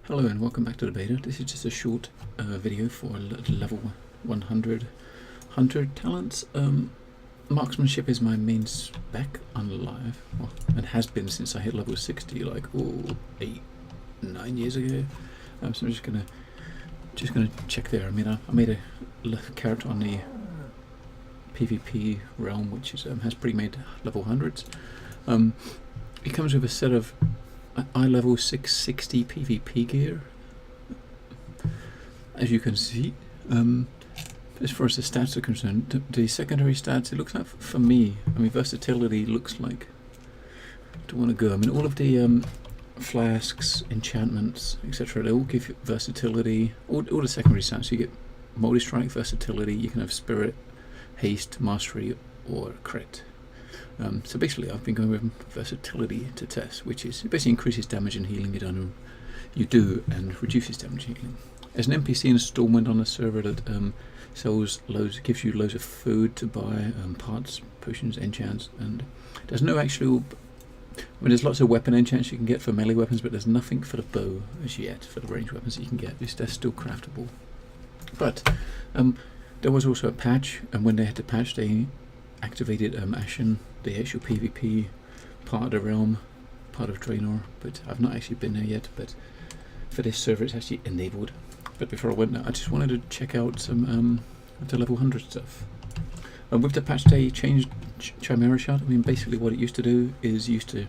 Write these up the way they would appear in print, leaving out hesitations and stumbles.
Hello and welcome back to the beta. This is just a short video for level 100 Hunter talents. Marksmanship is my main spec on live, well, and has been since I hit level 60 like 8-9 years ago. So I'm just gonna check there. I mean, I made a character on the PvP realm, which is has pre-made level 100s. It comes with a set of eye level 660 PvP gear, as you can see. As far as the stats are concerned, the secondary stats, it looks like, for me, I mean, versatility looks like, don't want to go, I mean, all of the flasks, enchantments, etc., they all give you versatility. All the secondary stats, you get multi-strike, versatility, you can have spirit, haste, mastery, or crit. So basically I've been going with versatility to test, which is, it basically increases damage and healing you do and reduces damage and healing. As an NPC installment on a server that sells loads, gives you loads of food to buy, parts, potions, enchants, and there's no actual, I mean, there's lots of weapon enchants you can get for melee weapons, but there's nothing for the bow as yet, for the ranged weapons that you can get. They're still craftable. But there was also a patch, and when they had to patch, they activated Ashen, the actual PvP part of the realm, part of Draenor, but I've not actually been there yet, but for this server it's actually enabled. But before I went there, I just wanted to check out some of the level 100 stuff. With the patch they changed Chimera Shot. I mean, basically what it used to do is used to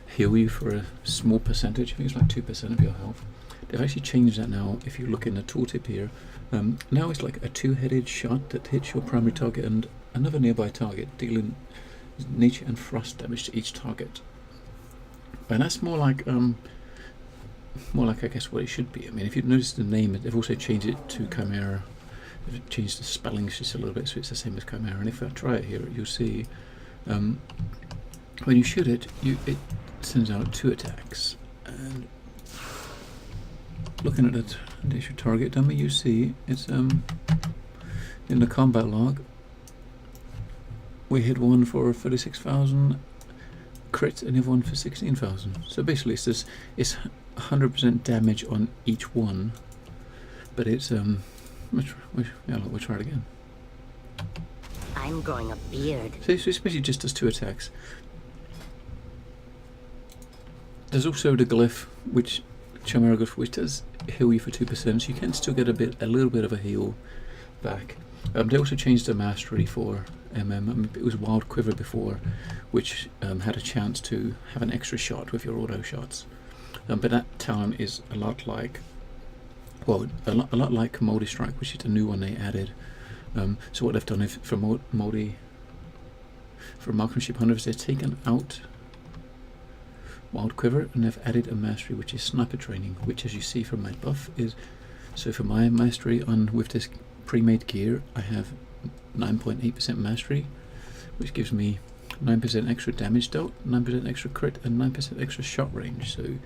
heal you for a small percentage, I think it's like 2% of your health. They've actually changed that now. If you look in the tooltip here, now it's like a two-headed shot that hits your primary target and another nearby target, dealing nature and frost damage to each target. And that's more like I guess what it should be. I mean, if you've noticed the name, they've also changed it to Chimera. They've changed the spellings just a little bit, so it's the same as Chimera. And if I try it here, you'll see when you shoot it, it sends out 2 attacks. And looking at the initial target dummy, you see it's in the combat log. We hit one for 36,000 crit and the other one for 16,000. So basically it's 100% damage on each one, but it's we'll try it again. I'm growing a beard. So it's basically just does 2 attacks. There's also the glyph, which Chimera glyph, which does heal you for 2%, so you can still get a little bit of a heal back. They also changed the mastery for I mean, it was Wild Quiver before, which had a chance to have an extra shot with your auto shots. But that talent is a lot like, well, a lot like Moldy Strike, which is the new one they added. So what they've done is for Marksmanship Hunter is they've taken out Wild Quiver and they've added a mastery, which is Sniper Training, which, as you see from my buff, is, so for my mastery with this pre-made gear, I have 9.8% mastery, which gives me 9% extra damage dealt, 9% extra crit, and 9% extra shot range. So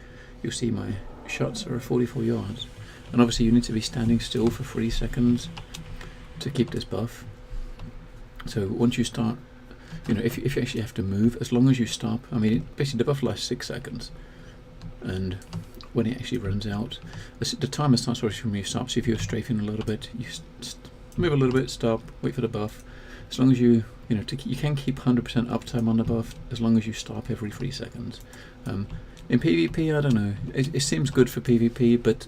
you'll see my shots are 44 yards. And obviously you need to be standing still for 3 seconds to keep this buff. So once you start, you know, if you actually have to move, as long as you stop, I mean, basically the buff lasts 6 seconds. And when it actually runs out, the timer starts from when you stop. So if you're strafing a little bit, you move a little bit, stop, wait for the buff. As long as you can keep 100% uptime on the buff as long as you stop every 3 seconds. In PvP, I don't know. It seems good for PvP, but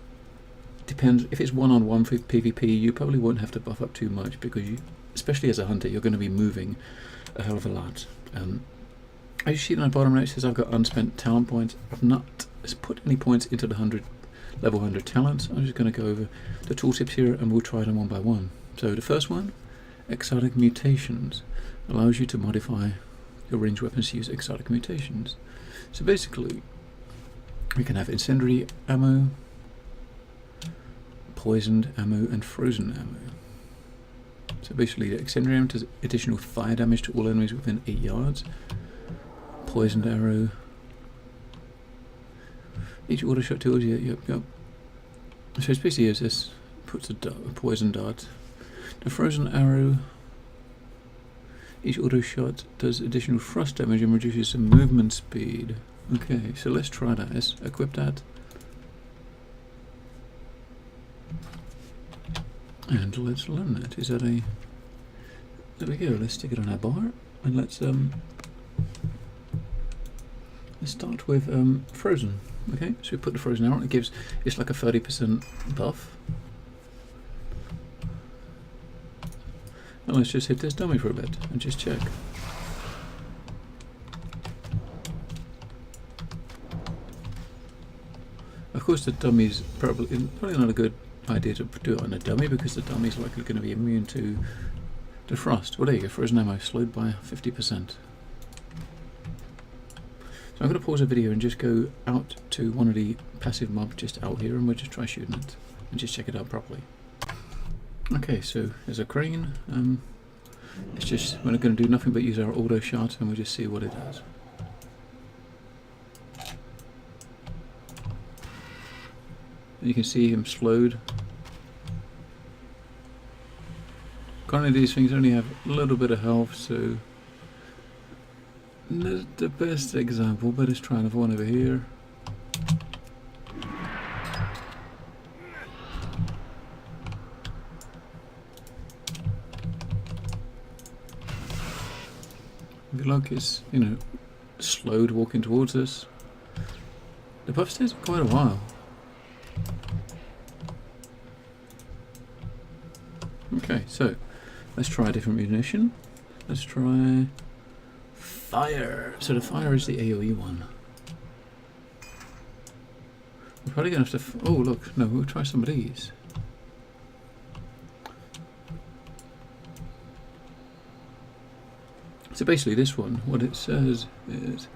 depends. If it's one-on-one for PvP, you probably won't have to buff up too much because especially as a hunter, you're going to be moving a hell of a lot. As you see in the bottom right, it says I've got unspent talent points. I've not put any points into the level 100 talents. I'm just going to go over the tooltips here and we'll try them one by one. So the first one, exotic mutations, allows you to modify your ranged weapons to use exotic mutations. So basically, we can have incendiary ammo, poisoned ammo, and frozen ammo. So basically, the incendiary ammo does additional fire damage to all enemies within 8 yards. Poisoned arrow. Each auto shot kills you. Yep. So it's basically as this puts a poison dart. The frozen arrow. Each auto shot does additional frost damage and reduces the movement speed. Okay, so let's try that. Let's equip that. And let's learn that. Is that a... There we go, let's stick it on our bar. And let's start with frozen. Okay, so we put the frozen arrow on. It gives, it's like a 30% buff. And let's just hit this dummy for a bit and just check. Of course, the dummy's probably not a good idea to do it on a dummy because the dummy's likely going to be immune to frost. Well, there you go, frozen ammo slowed by 50%. So I'm going to pause the video and just go out to one of the passive mobs just out here, and we'll just try shooting it and just check it out properly. Okay, so there's a crane. It's just, we're not going to do nothing but use our auto shot, and we'll just see what it does. You can see him slowed. Currently these things only have a little bit of health, so not the best example, but let's try another one over here. If you look, it's, you know, slowed walking towards us. The buff stays for quite a while. Okay, so let's try a different munition. Let's try fire. So the fire is the AoE one. We're probably going to have to... oh, look. No, we'll try some of these. So basically this one, what it says is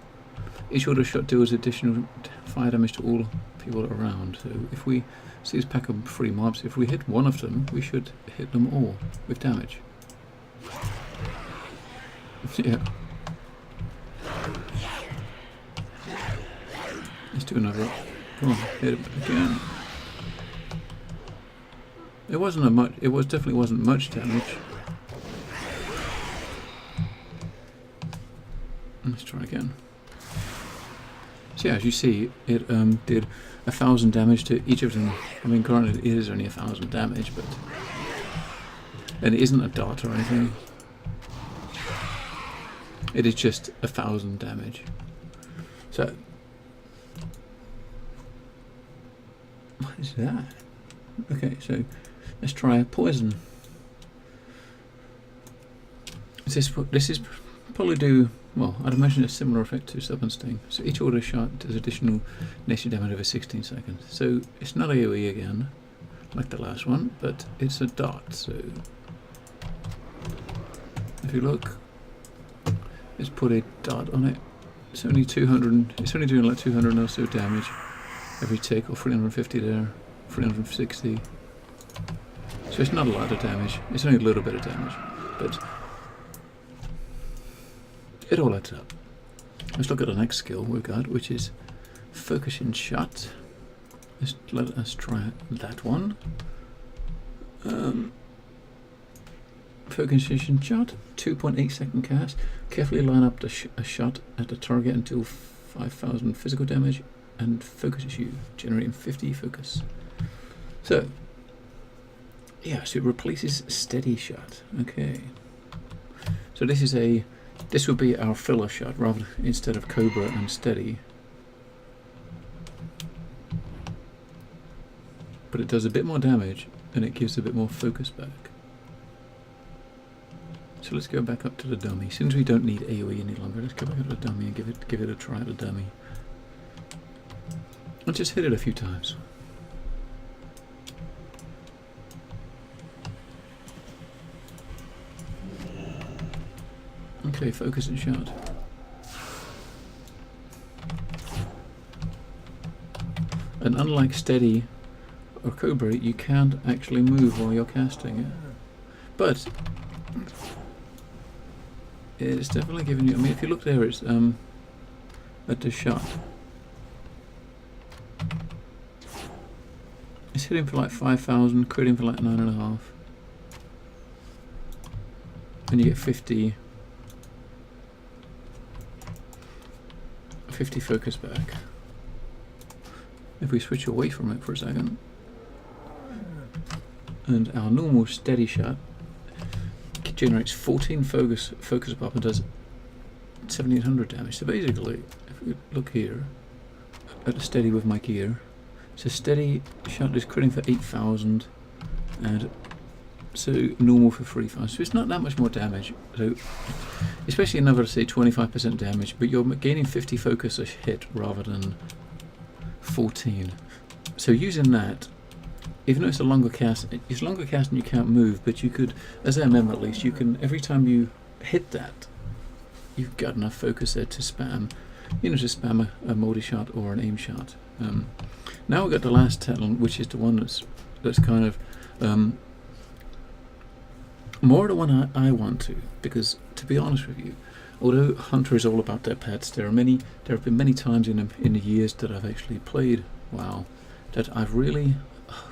each auto shot deals additional fire damage to all people around. So if we see this pack of 3 mobs, if we hit one of them, we should hit them all with damage. Yeah. Let's do another. Come on, hit it again. It wasn't a much. It was definitely wasn't much damage. Let's try again. So yeah, as you see, it did 1,000 damage to each of them. I mean, granted, it is only 1,000 damage, but and it isn't a dart or anything. It is just 1,000 damage. So, what is that? Okay, so let's try poison. This is probably do. Well, I'd imagine a similar effect to Stubborn Sting. So each auto shot does additional nation damage over 16 seconds. So it's not AoE again, like the last one, but it's a dart. So if you look, let's put a dart on it. It's only 200. It's only doing like 200 or so damage every tick, or 350 there, 360. So it's not a lot of damage. It's only a little bit of damage, but it all adds up. Let's look at the next skill we've got, which is focusing shot. Let us try that one. Focusing shot, 2.8 second cast. Carefully line up a shot at the target until 5,000 physical damage and focuses you, generating 50 focus. So, yeah, so it replaces steady shot. Okay. So this would be our filler shot, rather instead of Cobra and Steady. But it does a bit more damage and it gives a bit more focus back. So let's go back up to the dummy. Since we don't need AoE any longer, let's go back up to the dummy and give it a try at the dummy. I'll just hit it a few times. Okay, focus and shot. And unlike Steady or Cobra, you can't actually move while you're casting it. But it's definitely giving you, I mean, if you look there, it's at the shot. It's hitting for like 5,000, critting for like 9.5. And you get 50 focus back. If we switch away from it for a second, and our normal steady shot generates 14 focus buff and does 1700 damage. So basically, if we look here at the steady with my gear, so steady shot is critting for 8,000 and so normal for 3,000. So it's not that much more damage. So especially another, say, 25% damage, but you're gaining 50 focus a hit rather than 14. So using that, even though it's a longer cast and you can't move, but you could, as I remember at least, you can, every time you hit that, you've got enough focus there to spam, to spam a multi shot or an aim shot. Now we've got the last talent, which is the one that's kind of more the one I want to, because to be honest with you, although Hunter is all about their pets, there have been many times in the years that I've actually played WoW that I've really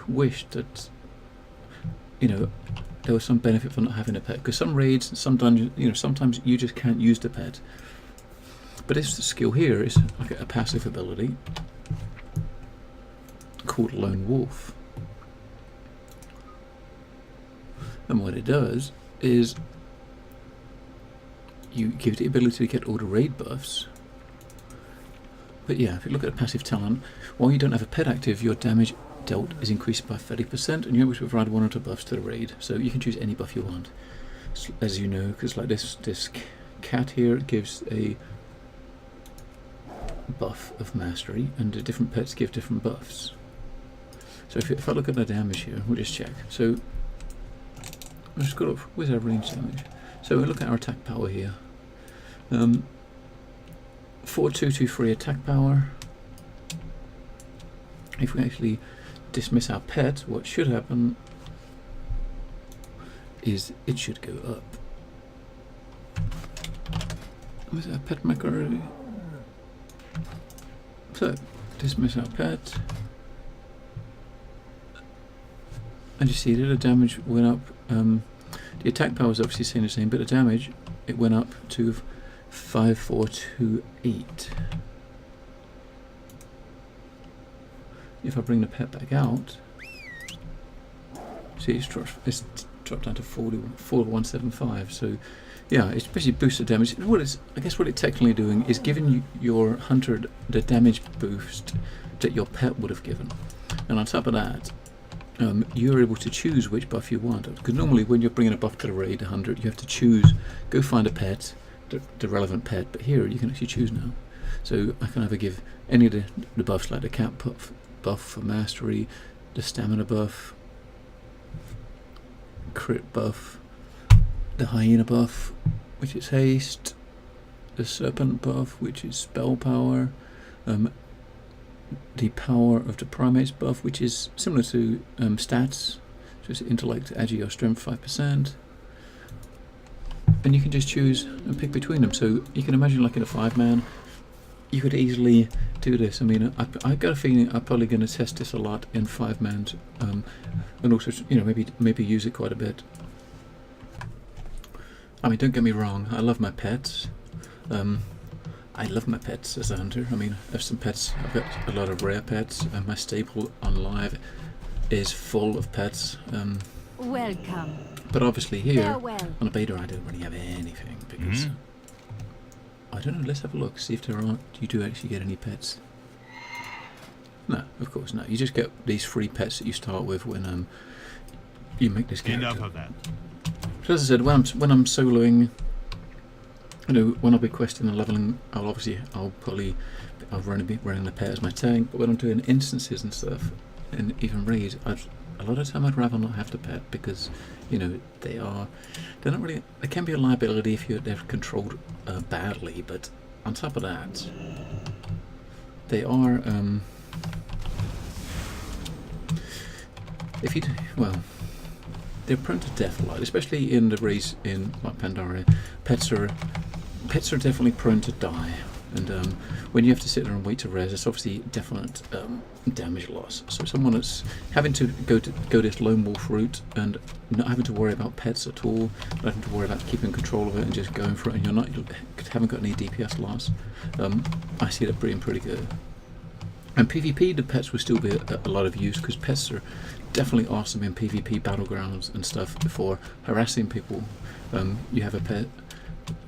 wished that there was some benefit for not having a pet, because some raids, some dungeons, sometimes you just can't use the pet. But this skill here is like a passive ability called Lone Wolf, and what it does is you give the ability to get all the raid buffs. But yeah, if you look at a passive talent, while you don't have a pet active, your damage dealt is increased by 30%, and you're able to provide one or two buffs to the raid. So you can choose any buff you want, as you know, because like this cat here gives a buff of mastery, and the different pets give different buffs. So if I look at the damage here, we'll just check. So I'll just go up, where's our range damage? So we look at our attack power here. 4223 attack power. If we actually dismiss our pet, what should happen is it should go up. Where's our pet macro? So dismiss our pet. And you see that the damage went up. The attack power is obviously staying the same, but the damage, it went up to 5428. If I bring the pet back out, see it's dropped down to 4175. So yeah, it's basically boosted damage. I guess what it's technically doing is giving your hunter the damage boost that your pet would have given, and on top of that, you're able to choose which buff you want. Because normally when you're bringing a buff to the raid 100, you have to choose, go find a pet, the relevant pet, but here you can actually choose now. So I can either give any of the buffs, like the cat buff for mastery, the stamina buff, crit buff, the hyena buff, which is haste, the serpent buff, which is spell power, the power of the primates buff, which is similar to stats, so it's intellect, agi, or strength 5%, and you can just choose and pick between them. So you can imagine, like in a 5-man, you could easily do this. I mean, I got a feeling I'm probably going to test this a lot in 5-mans, and also maybe use it quite a bit. I mean, don't get me wrong, I love my pets. I love my pets as a hunter. I mean, I have some pets. I've got a lot of rare pets, and my stable on live is full of pets. Welcome. But obviously here, Farewell. on a beta, I don't really have anything, because I don't know. Let's have a look, see if you do actually get any pets. No, of course not. You just get these free pets that you start with when you make this character. Enough of that. So as I said, when I'm soloing, when I'll be questing and leveling, I'll probably be running the pet as my tank. But when I'm doing instances and stuff, and even raids, a lot of the time I'd rather not have the pet, because they're not really. They can be a liability if they're controlled badly. But on top of that, they are they're prone to death a lot, especially in the raids in Pandaria. Pets are definitely prone to die, and when you have to sit there and wait to res, it's obviously definite damage loss. So someone that's having to go this lone wolf route and not having to worry about pets at all, not having to worry about keeping control of it and just going for it, and you haven't got any DPS loss, I see that being pretty good. And PvP, the pets will still be a lot of use, because pets are definitely awesome in PvP battlegrounds and stuff for harassing people. You have a pet.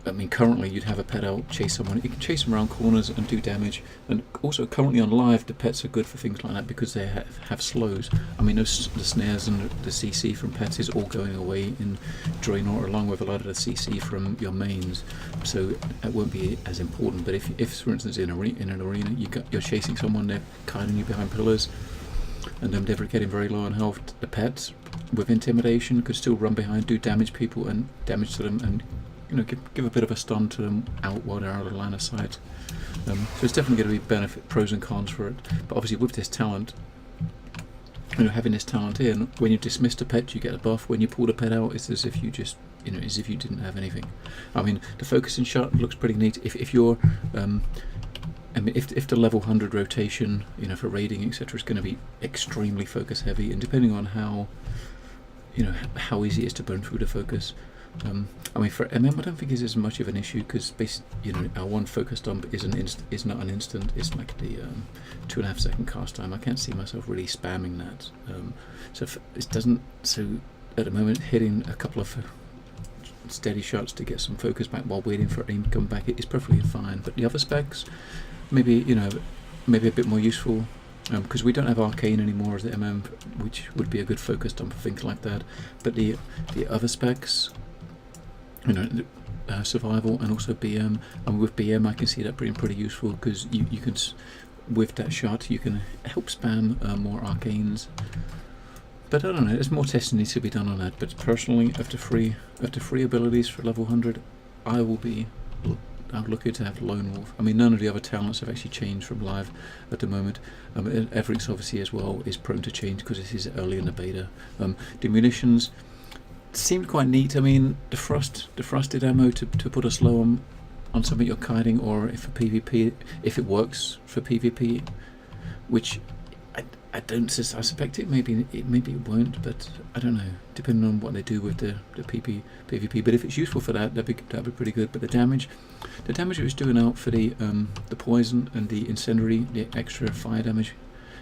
I mean, currently you'd have a pet out, chase someone. You can chase them around corners and do damage. And also, currently on live, the pets are good for things like that because they have slows. I mean, the snares and the CC from pets is all going away in Draenor, along with a lot of the CC from your mains. So it won't be as important. But if for instance, in an arena, you're chasing someone, they're kiting you behind pillars, and they're getting very low on health, the pets with intimidation could still run behind, do damage people and damage to them, and give a bit of a stun to them out while they're out of line of sight. So it's definitely going to be pros and cons for it. But obviously with this talent, having this talent in, when you dismiss a pet, you get a buff. When you pull the pet out, it's as if you just, as if you didn't have anything. I mean, the focusing shot looks pretty neat. If you're, if the level 100 rotation, for raiding, etc., is going to be extremely focus heavy, and depending on how easy it is to burn through the focus. I mean, for MM, I don't think it's as much of an issue because, our one focus dump is not an instant. It's like the 2.5 second cast time. I can't see myself really spamming that. So it doesn't. So at the moment, hitting a couple of steady shots to get some focus back while waiting for aim to come back is perfectly fine. But the other specs, maybe maybe a bit more useful. Because we don't have Arcane anymore as the MM, which would be a good focus dump for things like that. But the other specs, survival and also BM, and with BM I can see that being pretty useful because you can, with that shot, you can help spam more Arcanes. But I don't know, there's more testing needs to be done on that. But personally, after free abilities for level 100, I would lucky to have Lone Wolf. I mean, none of the other talents have actually changed from live at the moment. Everything's obviously as well is prone to change because this is early in the beta. The munitions seemed quite neat. I mean, the frosted ammo to put a slow on something you're kiting, or if for PvP, if it works for PvP, which I suspect it maybe it won't, but I don't know, depending on what they do with the PvP. But if it's useful for that'd be pretty good. But the damage it was doing out for the poison and the incendiary, the extra fire damage,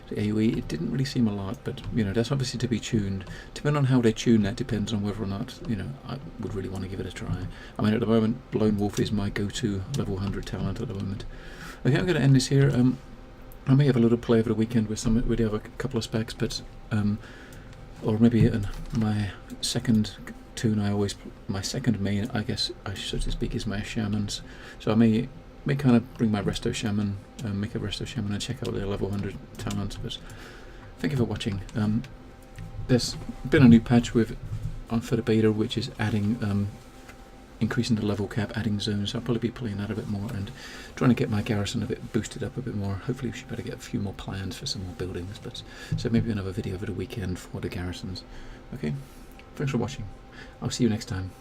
the AoE, it didn't really seem a lot. But that's obviously to be tuned. Depending on how they tune that, depends on whether or not I would really want to give it a try. I mean, at the moment, Lone Wolf is my go-to level 100 talent at the moment. Okay, I'm going to end this here. I may have a little play over the weekend with the other couple of specs, but or maybe my second tune. My second main, I guess, so to speak, is my shamans. So I may kind of bring my resto shaman, make a resto shaman, and check out their level 100 talents. But thank you for watching. There's been a new patch for the beta, which is adding. Increasing the level cap, adding zones. I'll probably be playing that a bit more and trying to get my garrison a bit boosted up a bit more. Hopefully we should better get a few more plans for some more buildings, but so maybe another video over the weekend for the garrisons. Okay, thanks for watching. I'll see you next time.